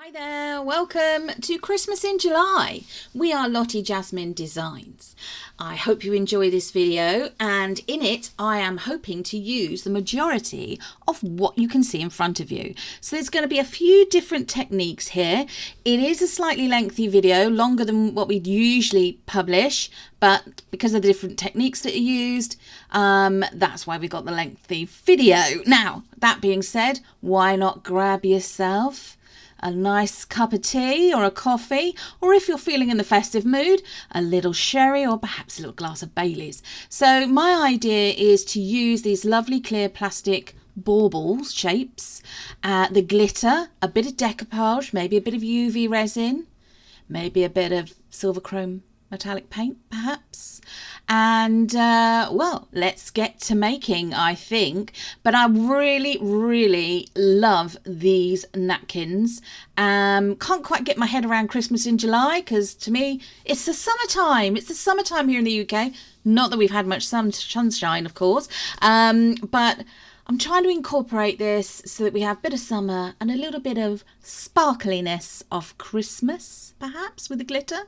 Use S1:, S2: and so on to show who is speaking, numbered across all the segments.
S1: Hi there, welcome to Christmas in July. We are Lottie Jasmine Designs. I hope you enjoy this video, and in it I am hoping to use the majority of what you can see in front of you. So there's going to be a few different techniques here. It is a slightly lengthy video, longer than what we'd usually publish, but because of the different techniques that are used, that's why we got the lengthy video. Now, that being said, why not grab yourself a nice cup of tea or a coffee, or if you're feeling in the festive mood, a little sherry or perhaps a little glass of Baileys. So my idea is to use these lovely clear plastic baubles shapes, the glitter, a bit of decoupage, maybe a bit of UV resin, maybe a bit of silver chrome metallic paint perhaps, and well, let's get to making, I think. But I really love these napkins. Can't quite get my head around Christmas in July, because to me it's the summertime. It's the summertime here in the UK. Not that we've had much sunshine, of course, but I'm trying to incorporate this so that we have a bit of summer and a little bit of sparkliness of Christmas, perhaps, with the glitter.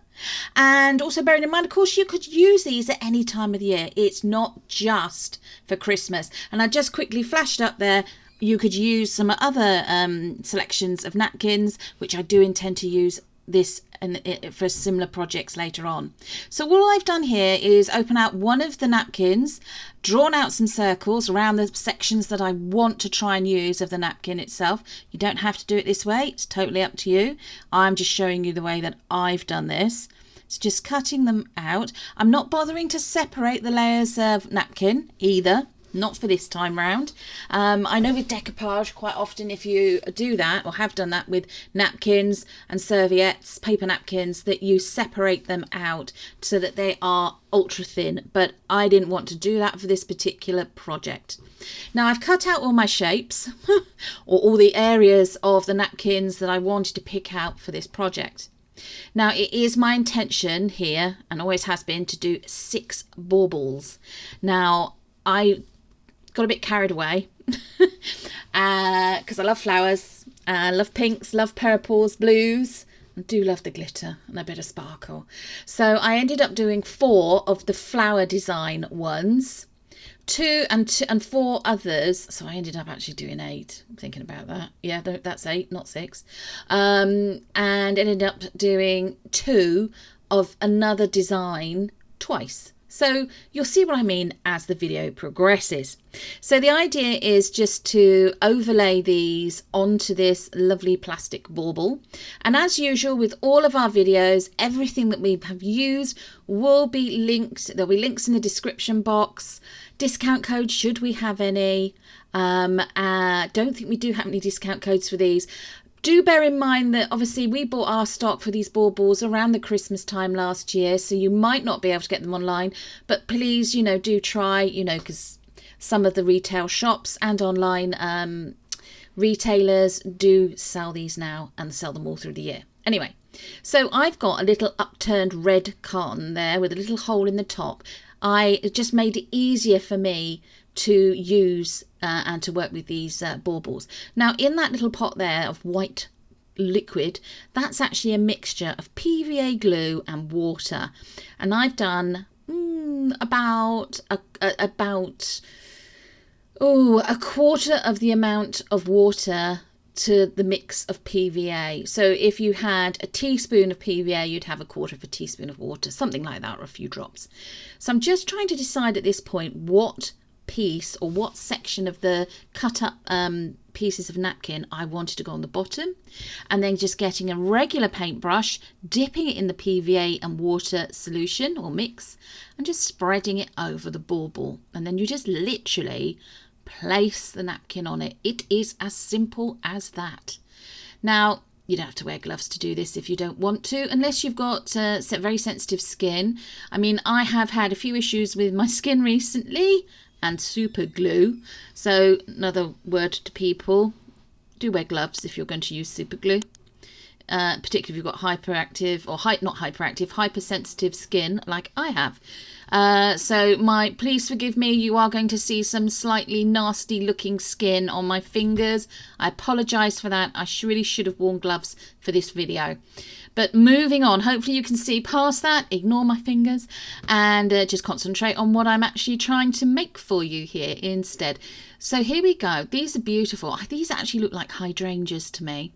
S1: And also bearing in mind, of course, you could use these at any time of the year. It's not just for Christmas. And I just quickly flashed up there, you could use some other selections of napkins, which I do intend to use this and for similar projects later on. So all I've done here is open out one of the napkins, drawn out some circles around the sections that I want to try and use of the napkin itself. You don't have to do it this way, it's totally up to you. I'm just showing you the way that I've done this. It's just cutting them out. I'm not bothering to separate the layers of napkin either. Not for this time round. I know with decoupage, quite often if you do that or have done that with napkins and serviettes, paper napkins, that you separate them out so that they are ultra thin, but I didn't want to do that for this particular project. Now I've cut out all my shapes or all the areas of the napkins that I wanted to pick out for this project. Now it is my intention here, and always has been, to do 6 baubles. Now I got a bit carried away because I love flowers, love pinks, love purples, blues. I do love the glitter and a bit of sparkle. So I ended up doing 4 of the flower design ones, 2 and 4 others. So I ended up actually doing 8. I'm thinking about that. Yeah, that's 8, not 6. And ended up doing 2 of another design twice. So you'll see what I mean as the video progresses. So the idea is just to overlay these onto this lovely plastic bauble. And as usual with all of our videos, everything that we have used will be linked. There'll be links in the description box. Discount codes, should we have any. Don't think we do have any discount codes for these. Do bear in mind that obviously we bought our stock for these baubles around the Christmas time last year, so you might not be able to get them online, but please, do try, because some of the retail shops and online retailers do sell these now and sell them all through the year. Anyway, so I've got a little upturned red carton there with a little hole in the top. It just made it easier for me to use and to work with these baubles. Now in that little pot there of white liquid, that's actually a mixture of PVA glue and water, and I've done about a quarter of the amount of water to the mix of PVA. So if you had a teaspoon of PVA, you'd have a quarter of a teaspoon of water, something like that, or a few drops. So I'm just trying to decide at this point what piece or what section of the cut up pieces of napkin I wanted to go on the bottom, and then just getting a regular paintbrush, dipping it in the PVA and water solution or mix, and just spreading it over the bauble, and then you just literally place the napkin on it. It is as simple as that. Now you don't have to wear gloves to do this if you don't want to, unless you've got very sensitive skin. I mean, I have had a few issues with my skin recently and super glue, so another word to people, do wear gloves if you're going to use super glue, particularly if you've got hyperactive or hypersensitive skin like I have. So please forgive me, you are going to see some slightly nasty looking skin on my fingers. I apologise for that. I really should have worn gloves for this video. But moving on, hopefully you can see past that, ignore my fingers, and just concentrate on what I'm actually trying to make for you here instead. So here we go. These are beautiful. These actually look like hydrangeas to me.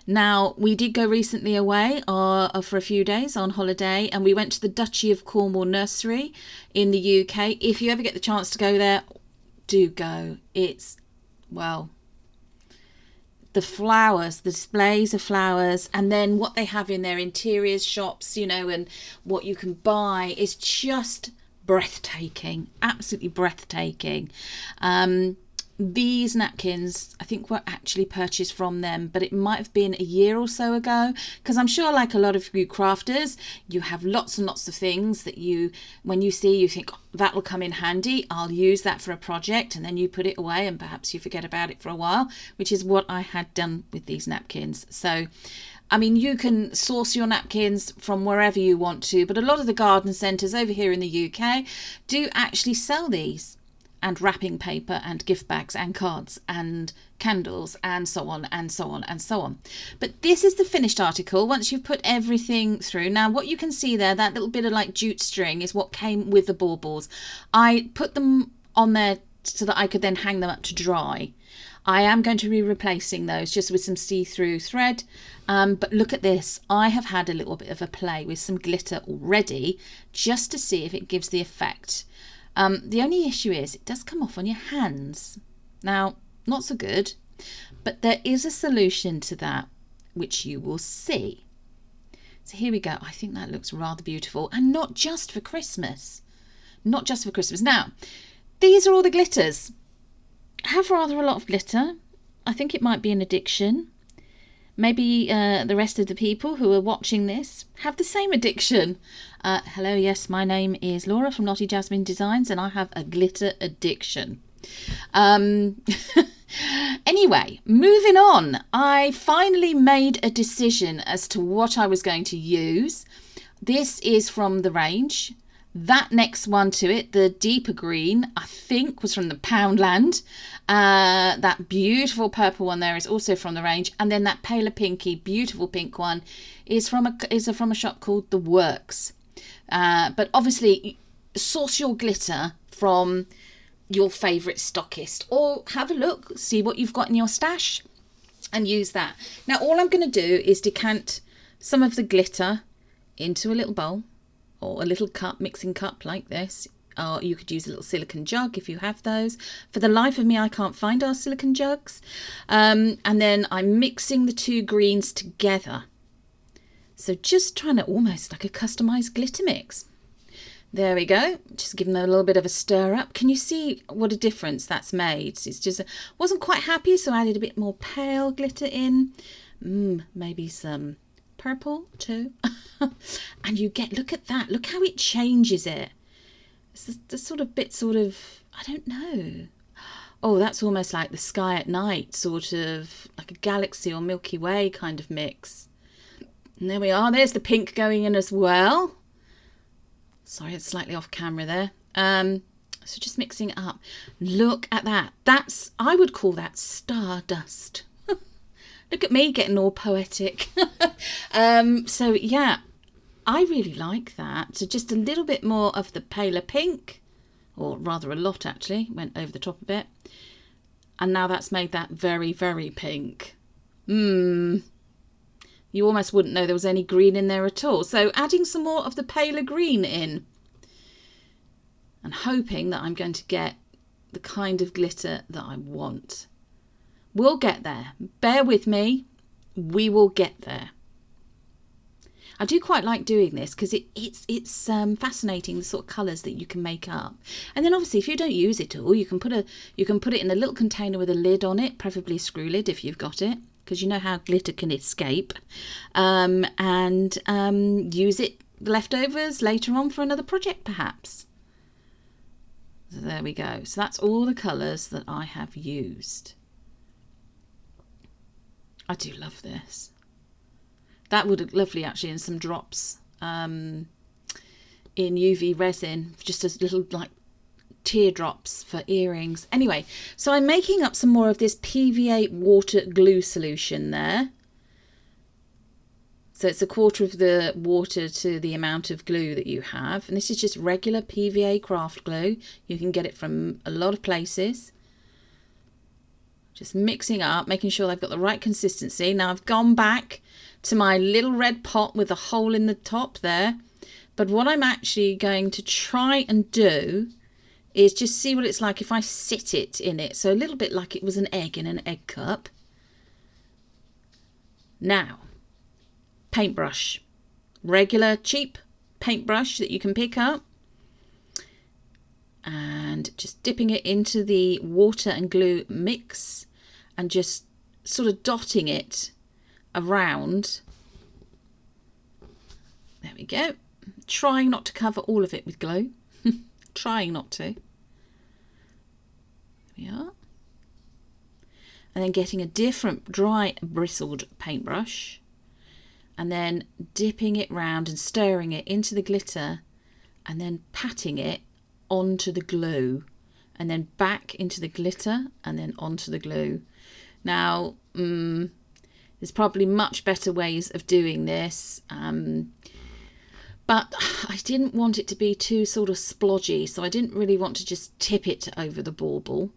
S1: Now, we did go recently away for a few days on holiday, and we went to the Duchy of Cornwall Nursery in the UK. If you ever get the chance to go there, do go. It's, well, the flowers, the displays of flowers, and then what they have in their interiors shops, you know, and what you can buy is just breathtaking, absolutely breathtaking. These napkins, I think, were actually purchased from them, but it might have been a year or so ago, because I'm sure, like a lot of you crafters, you have lots and lots of things that you, when you see, you think, oh, that'll come in handy, I'll use that for a project, and then you put it away and perhaps you forget about it for a while, which is what I had done with these napkins. So I mean, you can source your napkins from wherever you want to, but a lot of the garden centres over here in the UK do actually sell these, and wrapping paper and gift bags and cards and candles and so on and so on and so on. But this is the finished article once you've put everything through. Now what you can see there, that little bit of like jute string, is what came with the baubles. I put them on there so that I could then hang them up to dry. I am going to be replacing those just with some see-through thread, but look at this. I have had a little bit of a play with some glitter already just to see if it gives the effect. The only issue is it does come off on your hands. Now, not so good, but there is a solution to that, which you will see. So here we go. I think that looks rather beautiful, and not just for Christmas. Not just for Christmas. Now, these are all the glitters. I have rather a lot of glitter. I think it might be an addiction. Maybe the rest of the people who are watching this have the same addiction. Hello, yes, my name is Laura from Lottie Jasmine Designs, and I have a glitter addiction. Anyway, moving on. I finally made a decision as to what I was going to use. This is from the range. That next one to it, the deeper green, I think was from the Poundland. That beautiful purple one there is also from the range, and then that paler pinky, beautiful pink one is from a shop called The Works. But obviously, source your glitter from your favourite stockist, or have a look, see what you've got in your stash, and use that. Now, all I'm going to do is decant some of the glitter into a little bowl, or a little cup, mixing cup like this. Or you could use a little silicone jug if you have those. For the life of me, I can't find our silicone jugs. And then I'm mixing the two greens together. So just trying to almost like a customised glitter mix. There we go. Just giving them a little bit of a stir up. Can you see what a difference that's made? It's just, wasn't quite happy, so I added a bit more pale glitter in. Maybe some purple too. And you get, look at that. Look how it changes it. It's the sort of, I don't know. Oh, that's almost like the sky at night, sort of like a galaxy or Milky Way kind of mix. And there we are. There's the pink going in as well. Sorry, it's slightly off camera there. So just mixing it up. Look at that. I would call that stardust. Look at me getting all poetic. So yeah, I really like that. So just a little bit more of the paler pink, or rather a lot actually, went over the top a bit. And now that's made that very, very pink. You almost wouldn't know there was any green in there at all. So adding some more of the paler green in. And hoping that I'm going to get the kind of glitter that I want. We'll get there. Bear with me. We will get there. I do quite like doing this because it's fascinating, the sort of colours that you can make up. And then obviously if you don't use it all, you can put it in a little container with a lid on it, preferably a screw lid if you've got it, because you know how glitter can escape. And use it, the leftovers, later on for another project perhaps. So there we go. So that's all the colours that I have used. I do love this. That would look lovely actually in some drops. in UV resin, just as little like teardrops for earrings. Anyway, so I'm making up some more of this PVA water glue solution there. So it's 1/4 of the water to the amount of glue that you have. And this is just regular PVA craft glue. You can get it from a lot of places. Just mixing up, making sure I've got the right consistency. Now I've gone back to my little red pot with a hole in the top there. But what I'm actually going to try and do is just see what it's like if I sit it in it. So a little bit like it was an egg in an egg cup. Now, paintbrush. Regular cheap paintbrush that you can pick up. And just dipping it into the water and glue mix and just sort of dotting it around. There we go. Trying not to cover all of it with glue. Trying not to. There we are. And then getting a different dry bristled paintbrush and then dipping it round and stirring it into the glitter and then patting it onto the glue and then back into the glitter and then onto the glue. Now, there's probably much better ways of doing this. But I didn't want it to be too sort of splodgy, so I didn't really want to just tip it over the bauble.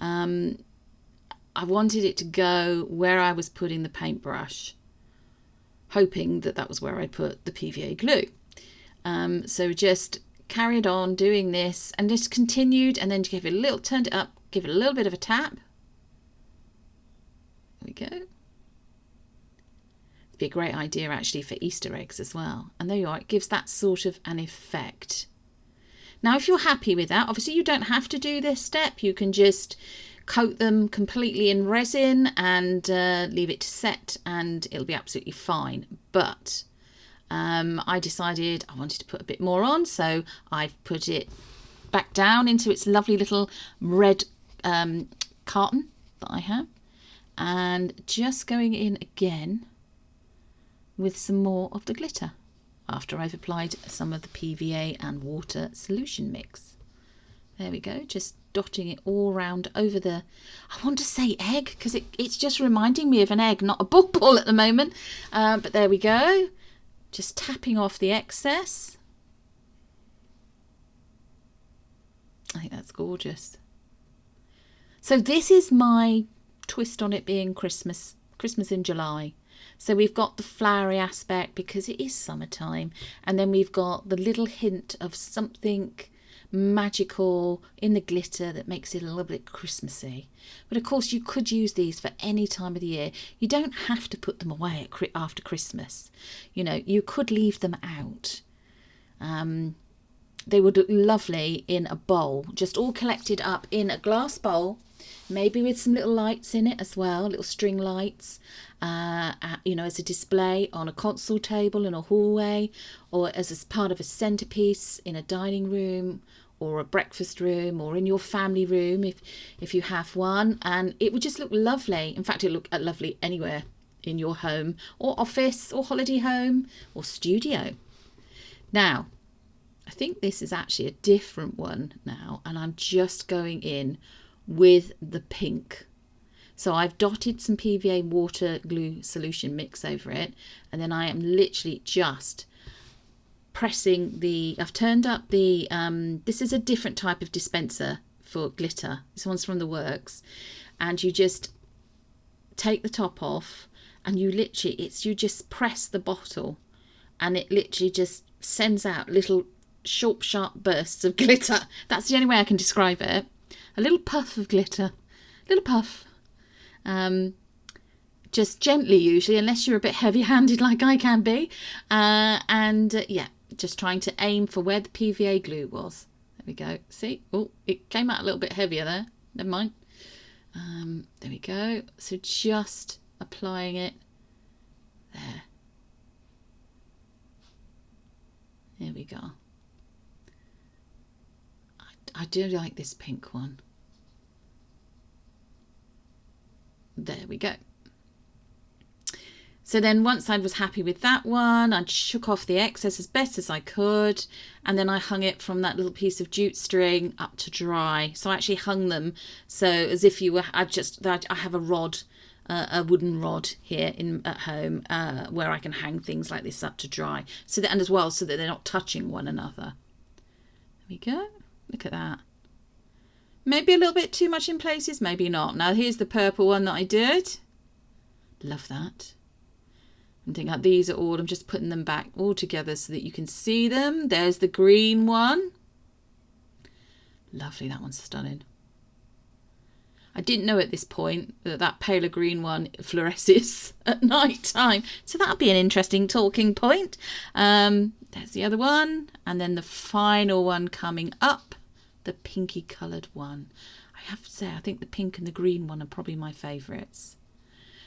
S1: I wanted it to go where I was putting the paintbrush, hoping that that was where I put the PVA glue. So just carried on doing this and just continued, and then give it a little, turned it up, give it a little bit of a tap. There we go. Be a great idea actually for Easter eggs as well. And there you are, it gives that sort of an effect. Now if you're happy with that, obviously you don't have to do this step. You can just coat them completely in resin and leave it to set and it'll be absolutely fine. But I decided I wanted to put a bit more on, so I've put it back down into its lovely little red carton that I have, and just going in again with some more of the glitter after I've applied some of the PVA and water solution mix. There we go, just dotting it all round over the, I want to say egg because it's just reminding me of an egg, not a ball at the moment, but there we go, just tapping off the excess. I think that's gorgeous. So this is my twist on it being Christmas in July. So we've got the flowery aspect because it is summertime, and then we've got the little hint of something magical in the glitter that makes it a little bit Christmassy. But of course you could use these for any time of the year. You don't have to put them away after Christmas. You know, you could leave them out. They would look lovely in a bowl, just all collected up in a glass bowl, maybe with some little lights in it as well, little string lights, you know, as a display on a console table in a hallway, or as a part of a centerpiece in a dining room or a breakfast room, or in your family room if you have one, and it would just look lovely. In fact, it would look lovely anywhere in your home or office or holiday home or studio. Now, I think this is actually a different one now, and I'm just going in with the pink. So I've dotted some PVA water glue solution mix over it, and then I am literally just pressing I've turned up the, this is a different type of dispenser for glitter. This one's from The Works, and you just take the top off and you literally, you just press the bottle and it literally just sends out little short, sharp bursts of glitter. That's the only way I can describe it. A little puff of glitter, little puff. Just gently usually, unless you're a bit heavy-handed like I can be. Yeah, just trying to aim for where the PVA glue was. There we go. See? Oh, it came out a little bit heavier there. Never mind. There we go. So just applying it there. There we go. I do like this pink one. There we go. So then once I was happy with that one, I shook off the excess as best as I could, and then I hung it from that little piece of jute string up to dry. So I actually hung them so as if you were, I have a rod, a wooden rod here at home where I can hang things like this up to dry, so that, and as well so that they're not touching one another. There we go. Look at that. Maybe a little bit too much in places, maybe not. Now here's the purple one that I did. Love that. I'm thinking these are all, I'm just putting them back all together so that you can see them. There's the green one. Lovely, that one's stunning. I didn't know at this point that that paler green one fluoresces at night time. So that'll be an interesting talking point. There's the other one. And then the final one coming up, the pinky coloured one. I have to say, I think the pink and the green one are probably my favourites.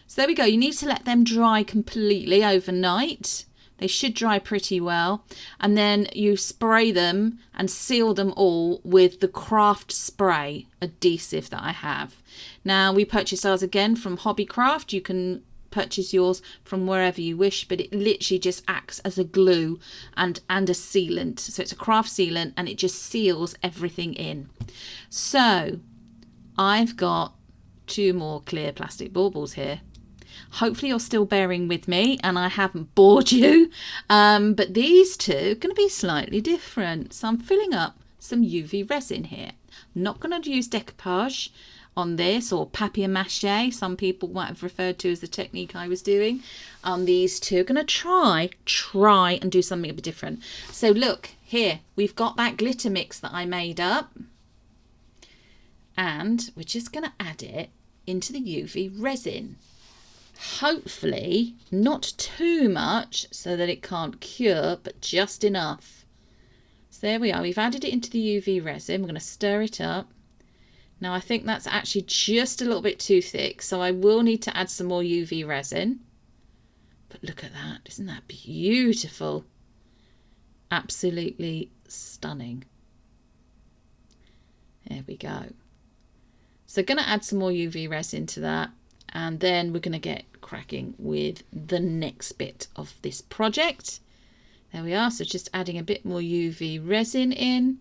S1: So there we go. You need to let them dry completely overnight. They should dry pretty well. And then you spray them and seal them all with the Craft Spray adhesive that I have. Now, we purchased ours again from Hobbycraft. You can purchase yours from wherever you wish, but it literally just acts as a glue and a sealant. So it's a craft sealant and it just seals everything in. So I've got 2 more clear plastic baubles here. Hopefully you're still bearing with me and I haven't bored you, but these two are going to be slightly different. So I'm filling up some UV resin here. I'm not going to use decoupage on this, or papier-mâché, some people might have referred to as the technique I was doing. These two are going to try and do something a bit different. So look, here we've got that glitter mix that I made up, and we're just going to add it into the UV resin. Hopefully not too much so that it can't cure, but just enough. So there we are, we've added it into the UV resin. We're going to stir it up. Now I think that's actually just a little bit too thick, so I will need to add some more UV resin. But look at that, isn't that beautiful? Absolutely stunning. There we go. So going to add some more UV resin to that, and then we're going to get cracking with the next bit of this project. There we are, so just adding a bit more UV resin in.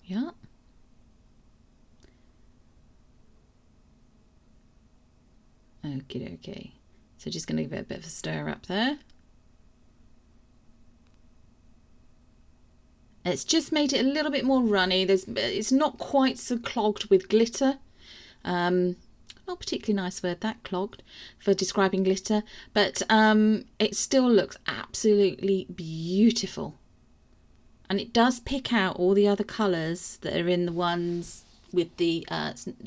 S1: Yeah. Okay. So just going to give it a bit of a stir up there. It's just made it a little bit more runny. It's not quite so clogged with glitter. Not particularly nice word, that, clogged, for describing glitter, but it still looks absolutely beautiful. And it does pick out all the other colours that are in the ones with the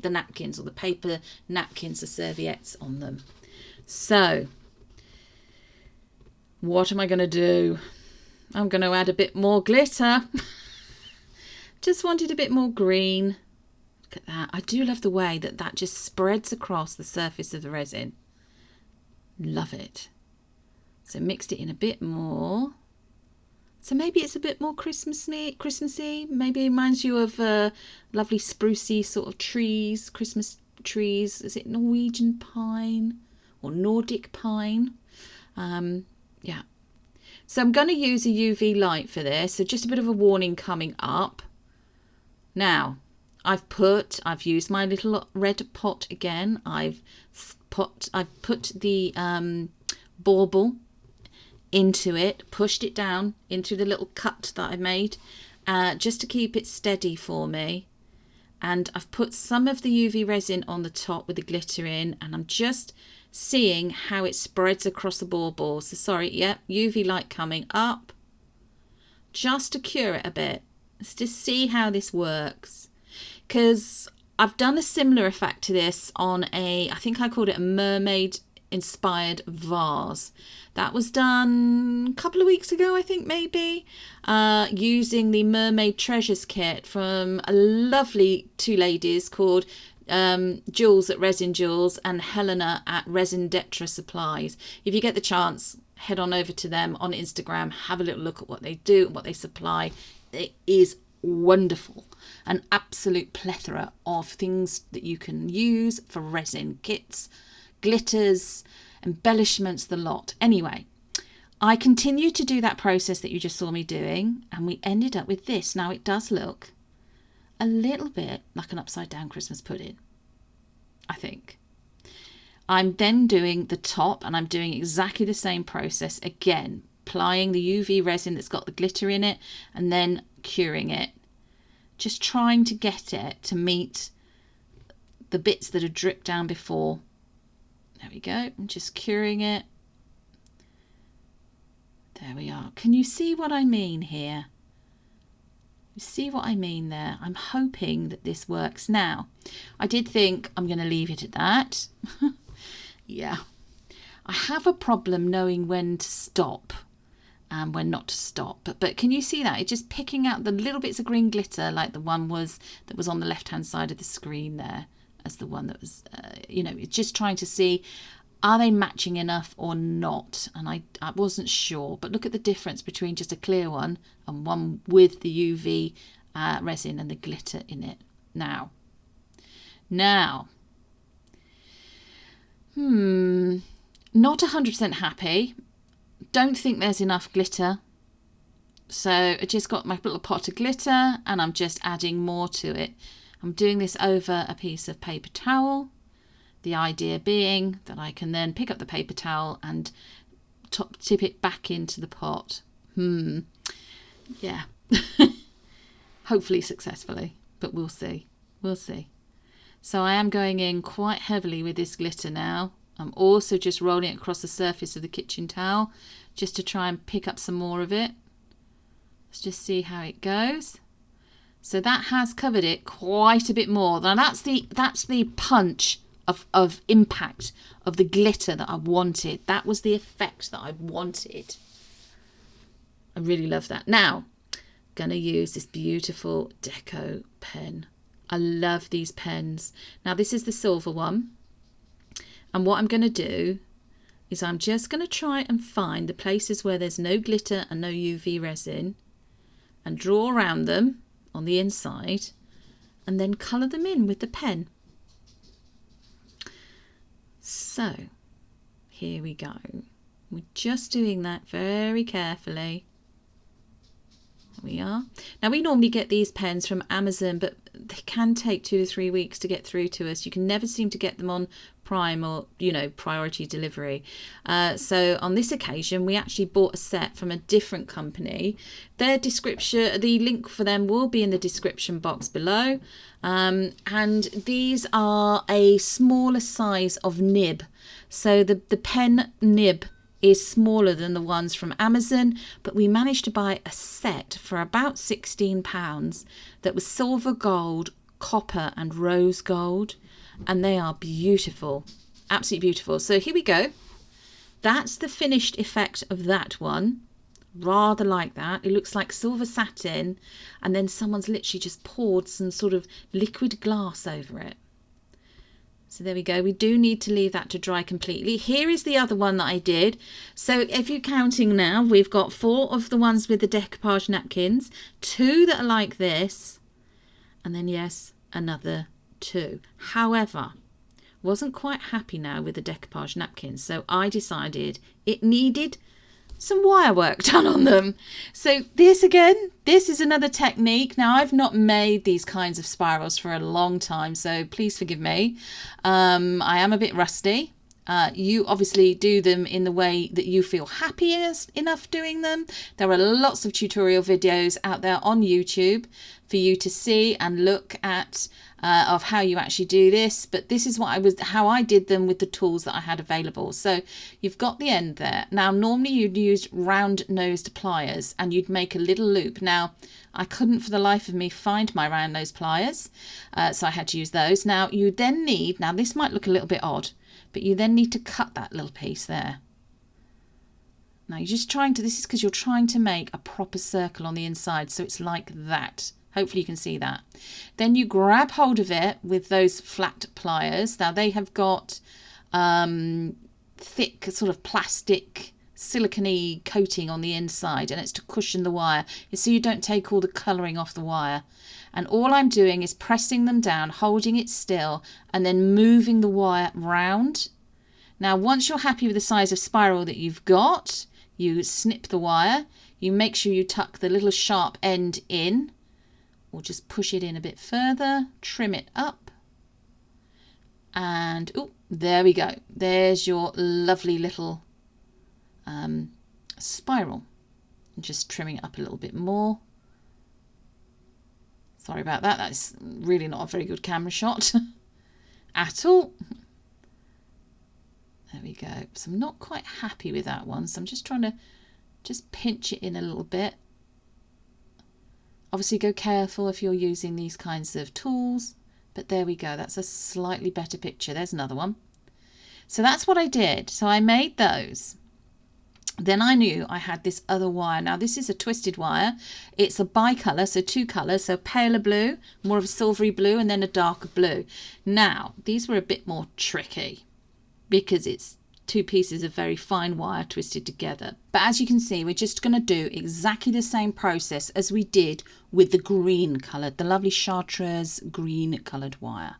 S1: napkins, or the paper napkins, the serviettes on them. So what am I going to do? I'm going to add a bit more glitter. Just wanted a bit more green. Look at that. I do love the way that just spreads across the surface of the resin. Love it. So mixed it in a bit more. So maybe it's a bit more Christmassy. Maybe it reminds you of lovely sprucey sort of trees, Christmas trees. Is it Norwegian pine or Nordic pine? Yeah. So I'm going to use a UV light for this. So just a bit of a warning coming up. Now, I've used my little red pot again. I've put the bauble into it, pushed it down into the little cut that I made, just to keep it steady for me. And I've put some of the UV resin on the top with the glitter in, and I'm just seeing how it spreads across the bauble. So sorry, yep, UV light coming up, just to cure it a bit. Let's just see how this works, because I've done a similar effect to this on I think I called it a mermaid inspired vase. That was done a couple of weeks ago, I think, maybe, using the Mermaid Treasures kit from a lovely 2 ladies called Jules at Resin Jules and Helena at Resin Detra Supplies. If you get the chance, head on over to them on Instagram, have a little look at what they do, what they supply. It is wonderful. An absolute plethora of things that you can use for resin kits. glitters, embellishments, the lot. Anyway, I continued to do that process that you just saw me doing, and we ended up with this. Now, it does look a little bit like an upside down Christmas pudding, I think. I'm then doing the top, and I'm doing exactly the same process again, applying the UV resin that's got the glitter in it and then curing it. Just trying to get it to meet the bits that had dripped down before. There we go. I'm just curing it. There we are. Can you see what I mean here? You see what I mean there? I'm hoping that this works now. I did think I'm going to leave it at that. Yeah. I have a problem knowing when to stop and when not to stop. But can you see that? It's just picking out the little bits of green glitter like the one that was on the left-hand side of the screen there as the one that was, it's just trying to see, are they matching enough or not? And I wasn't sure. But look at the difference between just a clear one and one with the UV resin and the glitter in it. Now, not 100% happy. Don't think there's enough glitter. So I just got my little pot of glitter and I'm just adding more to it. I'm doing this over a piece of paper towel. The idea being that I can then pick up the paper towel and tip it back into the pot. Yeah. Hopefully successfully, but we'll see. We'll see. So I am going in quite heavily with this glitter now. I'm also just rolling it across the surface of the kitchen towel just to try and pick up some more of it. Let's just see how it goes. So that has covered it quite a bit more. Now that's the punch of impact of the glitter that I wanted. That was the effect that I wanted. I really love that. Now, I'm going to use this beautiful Deco pen. I love these pens. Now this is the silver one. And what I'm going to do is I'm just going to try and find the places where there's no glitter and no UV resin and draw around them on the inside and then colour them in with the pen. So here we go. We're just doing that very carefully. There we are. Now we normally get these pens from Amazon, but they can take 2 to 3 weeks to get through to us. You can never seem to get them on Prime or priority delivery. So on this occasion we actually bought a set from a different company. Their description, the link for them will be in the description box below, and these are a smaller size of nib. So the pen nib is smaller than the ones from Amazon, but we managed to buy a set for about £16 that was silver, gold, copper and rose gold, and they are beautiful, absolutely beautiful. So here we go. That's the finished effect of that one. Rather like that. It looks like silver satin, and then someone's literally just poured some sort of liquid glass over it. So there we go. We do need to leave that to dry completely. Here is the other one that I did. So if you're counting now, we've got 4 of the ones with the decoupage napkins, 2 that are like this, and then yes, another 2. However, wasn't quite happy now with the decoupage napkins, so I decided it needed some wire work done on them. So this is another technique. Now I've not made these kinds of spirals for a long time, so please forgive me. I am a bit rusty. You obviously do them in the way that you feel happy enough doing them. There are lots of tutorial videos out there on YouTube for you to see and look at of how you actually do this, but this is how I did them with the tools that I had available. So you've got the end there. Now normally you'd use round nosed pliers and you'd make a little loop. Now I couldn't for the life of me find my round nosed pliers, so I had to use those. Now you then need, now this might look a little bit odd, but you then need to cut that little piece there. Now you're just this is because you're trying to make a proper circle on the inside, so it's like that. Hopefully you can see that. Then you grab hold of it with those flat pliers. Now they have got thick sort of plastic silicone-y coating on the inside, and it's to cushion the wire so you don't take all the colouring off the wire. And all I'm doing is pressing them down, holding it still, and then moving the wire round. Now, once you're happy with the size of spiral that you've got, you snip the wire. You make sure you tuck the little sharp end in, or just push it in a bit further, trim it up. And, oh, there we go. There's your lovely little spiral. And just trimming it up a little bit more. Sorry about that. That's really not a very good camera shot at all. There we go. So I'm not quite happy with that one. So I'm just trying to just pinch it in a little bit. Obviously go careful if you're using these kinds of tools. But there we go. That's a slightly better picture. There's another one. So that's what I did. So I made those. Then I knew I had this other wire. Now this is a twisted wire. It's a bicolour, so two colours. So paler blue, more of a silvery blue, and then a darker blue. Now these were a bit more tricky because it's two pieces of very fine wire twisted together. But as you can see, we're just going to do exactly the same process as we did with the green coloured, the lovely Chartreuse green coloured wire.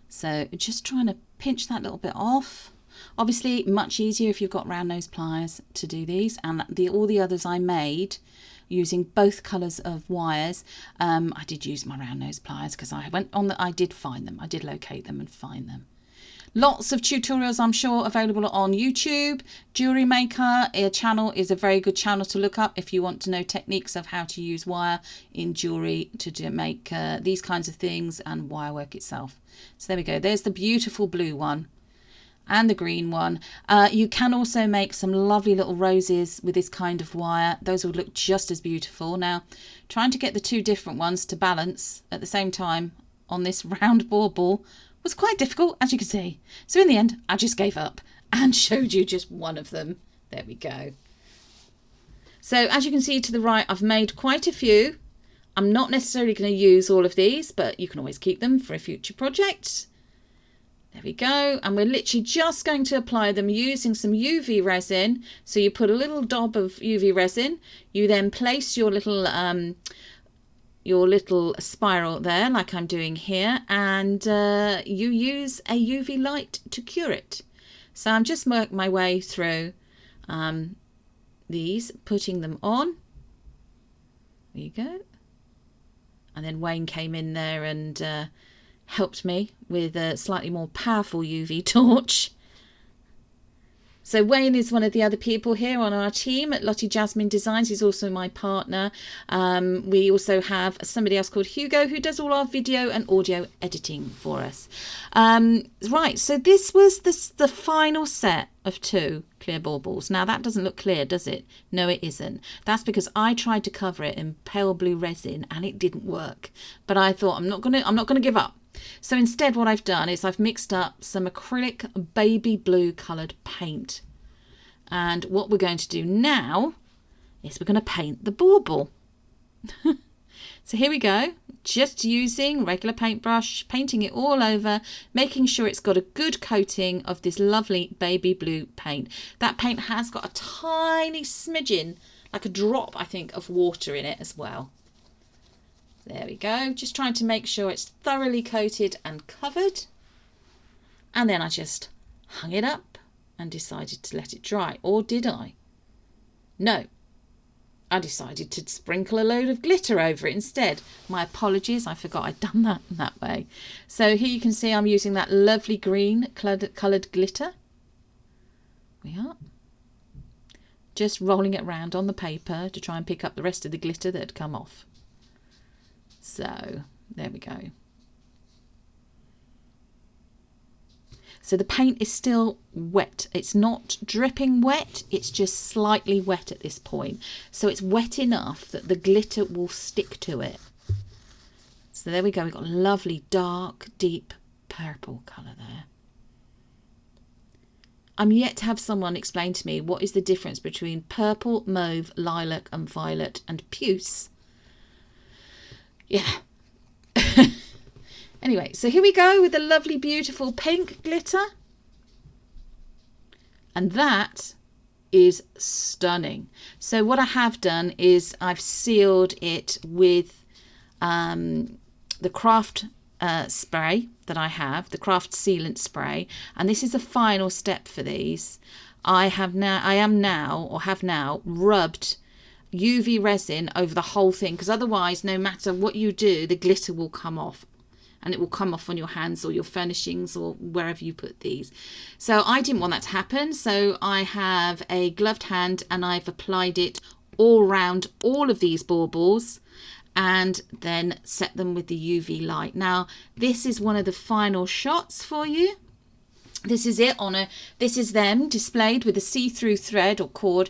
S1: So just trying to pinch that little bit off. Obviously much easier if you've got round nose pliers to do these, and all the others I made using both colours of wires. I did use my round nose pliers because I did find them. I did locate them and find them. Lots of tutorials, I'm sure, available on YouTube. Jewellery Maker channel is a very good channel to look up if you want to know techniques of how to use wire in jewellery to make these kinds of things and wire work itself. So there we go. There's the beautiful blue one and the green one. You can also make some lovely little roses with this kind of wire. Those would look just as beautiful. Now, trying to get the two different ones to balance at the same time on this round bauble was quite difficult, as you can see. So in the end, I just gave up and showed you just one of them. There we go. So as you can see to the right, I've made quite a few. I'm not necessarily going to use all of these, but you can always keep them for a future project. There we go. And we're literally just going to apply them using some UV resin. So you put a little dab of UV resin. You then place your little spiral there, like I'm doing here, and you use a UV light to cure it. So I'm just working my way through these, putting them on. There you go. And then Wayne came in there and helped me with a slightly more powerful UV torch. So Wayne is one of the other people here on our team at Lottie Jasmine Designs. He's also my partner. We also have somebody else called Hugo who does all our video and audio editing for us. Right, so this was the final set of 2 clear baubles. Now that doesn't look clear, does it? No, it isn't. That's because I tried to cover it in pale blue resin and it didn't work. But I thought I'm not gonna give up. So instead what I've done is I've mixed up some acrylic baby blue coloured paint. And what we're going to do now is we're going to paint the bauble. So here we go, just using regular paintbrush, painting it all over, making sure it's got a good coating of this lovely baby blue paint. That paint has got a tiny smidgen, like a drop I think, of water in it as well. There we go, just trying to make sure it's thoroughly coated and covered. And then I just hung it up and decided to let it dry. Or did I? No, I decided to sprinkle a load of glitter over it instead. My apologies, I forgot I'd done that way. So here you can see I'm using that lovely green coloured glitter. We are. Just rolling it around on the paper to try and pick up the rest of the glitter that had come off. So there we go. So the paint is still wet. It's not dripping wet, it's just slightly wet at this point. So it's wet enough that the glitter will stick to it. So there we go, we've got a lovely dark, deep purple colour there. I'm yet to have someone explain to me what is the difference between purple, mauve, lilac and violet and puce. Yeah. Anyway, so here we go with the lovely, beautiful pink glitter. And that is stunning. So what I have done is I've sealed it with the craft spray that I have, the Craft Sealant Spray, and this is the final step for these. I have now rubbed UV resin over the whole thing, because otherwise, no matter what you do, the glitter will come off, and it will come off on your hands or your furnishings or wherever you put these. So I didn't want that to happen, so I have a gloved hand and I've applied it all around all of these baubles and then set them with the UV light. Now this is one of the final shots for you. This is it this is them displayed with a see-through thread or cord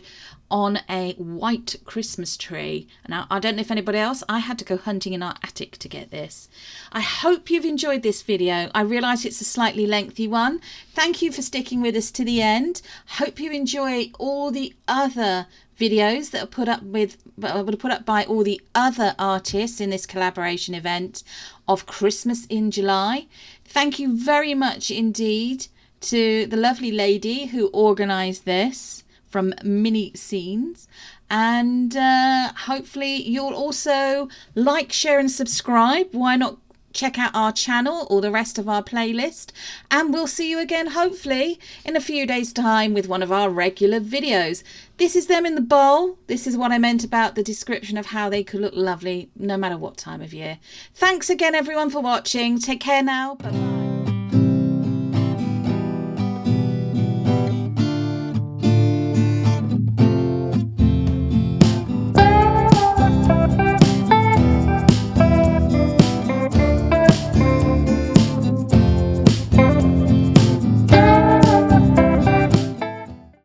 S1: on a white Christmas tree. Now, I don't know if anybody else, I had to go hunting in our attic to get this. I hope you've enjoyed this video. I realise it's a slightly lengthy one. Thank you for sticking with us to the end. Hope you enjoy all the other videos that are put up by all the other artists in this collaboration event of Christmas in July. Thank you very much indeed to the lovely lady who organised this from Mini Scenes, and hopefully you'll also like, share and subscribe. Why not check out our channel or the rest of our playlist, and we'll see you again hopefully in a few days time with one of our regular videos. This is them in the bowl. This is what I meant about the description of how they could look lovely no matter what time of year. Thanks again everyone for watching. Take care now. Bye bye.